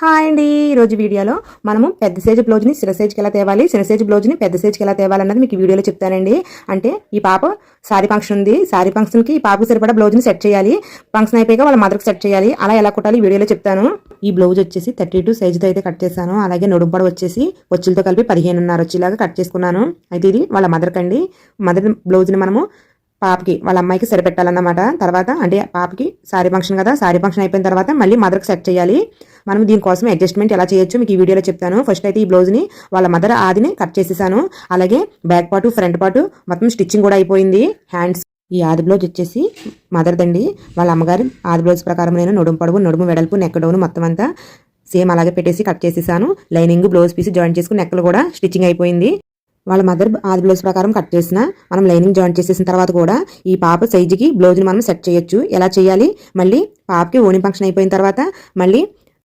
Hi అండి, ఈరోజు వీడియోలో మనము పెద్ద సైజు బ్లౌజ్ని చిన్న సైజుకి ఎలా తేవాలి, చిన్న సైజు బ్లౌజ్ని పెద్ద సైజుకి ఎలా తేవాలన్నది మీకు ఈ వీడియోలో చెప్తానండి. అంటే ఈ పాప సారీ ఫంక్షన్ ఉంది, సారీ ఫంక్షన్కి ఈ పాపకు సరిపడా బ్లౌజ్ని సెట్ చేయాలి. ఫంక్షన్ అయిపోయాక వాళ్ళ మదర్కి సెట్ చేయాలి. అలా ఎలా కుట్టాలి ఈ వీడియోలో చెప్తాను. ఈ బ్లౌజ్ వచ్చేసి 32 సైజుతో అయితే కట్ చేశాను. అలాగే నడుము పొడవు వచ్చేసి వచ్చులతో కలిపి 15.5 వచ్చేలాగా కట్ చేసుకున్నాను. అయితే ఇది వాళ్ళ మదర్కి అండి. మదర్ బ్లౌజ్ని మనము పాపకి వాళ్ళ అమ్మాయికి సరిపెట్టాలన్నమాట. తర్వాత అంటే పాపకి సారీ ఫంక్షన్ కదా, సారీ ఫంక్షన్ అయిపోయిన తర్వాత మళ్ళీ మదర్కి సెట్ చేయాలి. మనం దీనికోసం అడ్జస్ట్మెంట్ ఎలా చేయొచ్చు మీకు ఈ వీడియోలో చెప్తాను. ఫస్ట్ అయితే ఈ బ్లౌజ్ని వాళ్ళ మదర్ ఆదిని కట్ చేసేసాను. అలాగే బ్యాక్ పార్ట్ ఫ్రంట్ పార్ట్ మొత్తం స్టిచ్చింగ్ కూడా అయిపోయింది. హ్యాండ్స్ ఈ ఆది బ్లౌజ్ వచ్చేసి మదర్దండి. వాళ్ళ అమ్మగారు ఆది బ్లౌజ్ ప్రకారం నేను నడుము పొడవు, నడుము వెడల్పు, నెక్ డౌన్ మొత్తం అంతా సేమ్ అలాగే పెట్టేసి కట్ చేసేసాను. లైనింగ్ బ్లౌజ్ పీస్ జాయిన్ చేసుకుని నెక్కలు కూడా స్టిచ్చింగ్ అయిపోయింది. వాళ్ళ మదర్ ఆది బ్లౌజ్ ప్రకారం కట్ చేసిన మనం లైనింగ్ జాయిన్ చేసేసిన తర్వాత కూడా ఈ పాప సైజుకి బ్లౌజ్ని మనం సెట్ చేయొచ్చు. ఎలా చేయాలి, మళ్ళీ పాపకి ఓణి ఫంక్షన్ అయిపోయిన తర్వాత మళ్ళీ